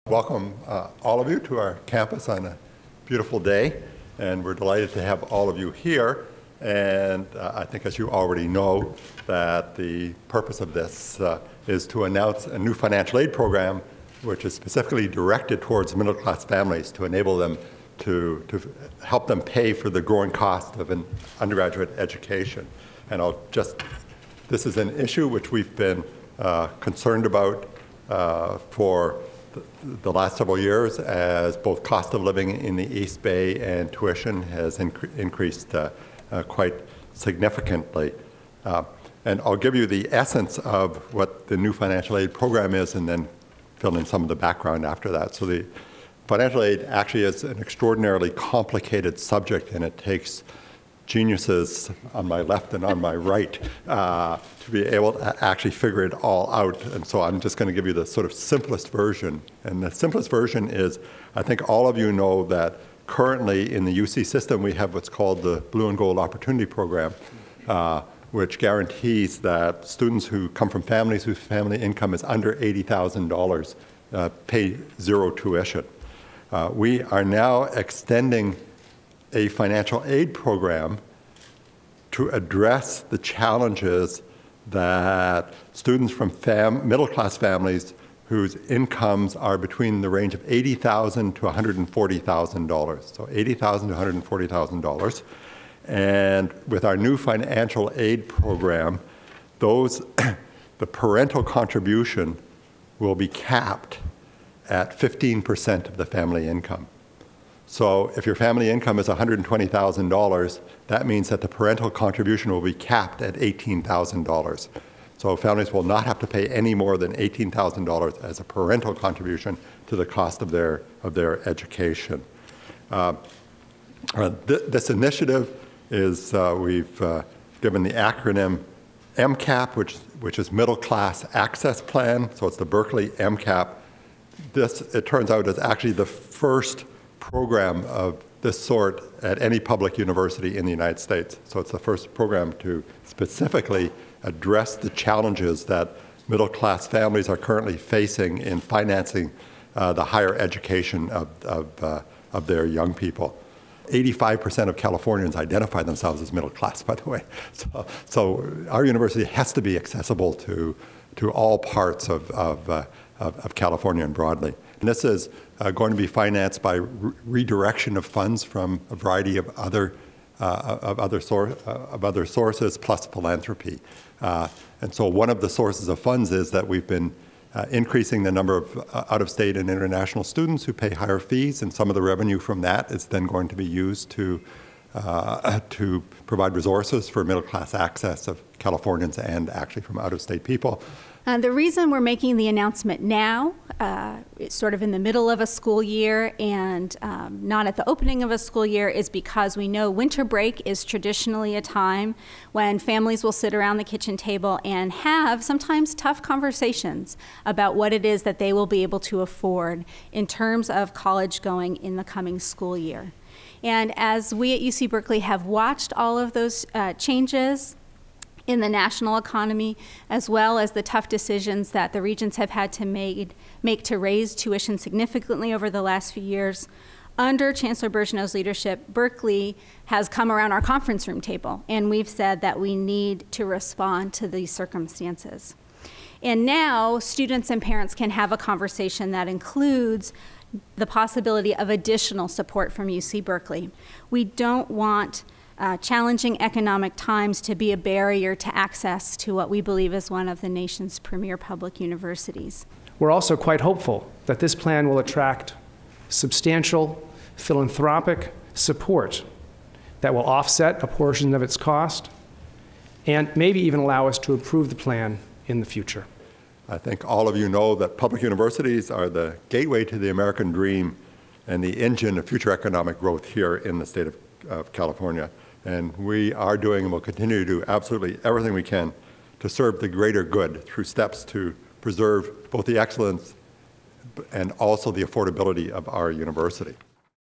Welcome all of you to our campus on a beautiful day, and we're delighted to have all of you here. And I think, as you already know, that the purpose of this is to announce a new financial aid program which is specifically directed towards middle-class families to enable them to help them pay for the growing cost of an undergraduate education. And this is an issue which we've been concerned about for the last several years, as both cost of living in the East Bay and tuition has increased quite significantly. And I'll give you the essence of what the new financial aid program is and then fill in some of the background after that. So the financial aid actually is an extraordinarily complicated subject, and it takes geniuses on my left and on my right to be able to actually figure it all out. And so I'm just going to give you the sort of simplest version. And the simplest version is, I think all of you know that currently in the UC system we have what's called the Blue and Gold Opportunity Program, which guarantees that students who come from families whose family income is under $80,000 pay zero tuition. We are now extending a financial aid program to address the challenges that students from middle-class families whose incomes are between the range of $80,000 to $140,000. So $80,000 to $140,000. And with our new financial aid program, the parental contribution will be capped at 15% of the family income. So if your family income is $120,000, that means that the parental contribution will be capped at $18,000. So families will not have to pay any more than $18,000 as a parental contribution to the cost of their education. This initiative is, we've given the acronym MCAP, which is Middle Class Access Plan. So it's the Berkeley MCAP. This, it turns out, is actually the first program of this sort at any public university in the United States. So it's the first program to specifically address the challenges that middle-class families are currently facing in financing the higher education of their young people. 85% of Californians identify themselves as middle class, by the way. So our university has to be accessible to all parts of California and broadly. And this is going to be financed by redirection of funds from a variety of other sources, plus philanthropy. And so one of the sources of funds is that we've been increasing the number of out-of-state and international students who pay higher fees, and some of the revenue from that is then going to be used to provide resources for middle-class access of Californians and actually from out-of-state people. The reason we're making the announcement now, it's sort of in the middle of a school year and not at the opening of a school year, is because we know winter break is traditionally a time when families will sit around the kitchen table and have sometimes tough conversations about what it is that they will be able to afford in terms of college going in the coming school year. And as we at UC Berkeley have watched all of those changes in the national economy, as well as the tough decisions that the regents have had to make to raise tuition significantly over the last few years, under Chancellor Birgeneau's leadership, Berkeley has come around our conference room table, and we've said that we need to respond to these circumstances. And now students and parents can have a conversation that includes the possibility of additional support from UC Berkeley. We don't want challenging economic times to be a barrier to access to what we believe is one of the nation's premier public universities. We're also quite hopeful that this plan will attract substantial philanthropic support that will offset a portion of its cost and maybe even allow us to improve the plan in the future. I think all of you know that public universities are the gateway to the American dream and the engine of future economic growth here in the state of California. And we are doing and will continue to do absolutely everything we can to serve the greater good through steps to preserve both the excellence and also the affordability of our university.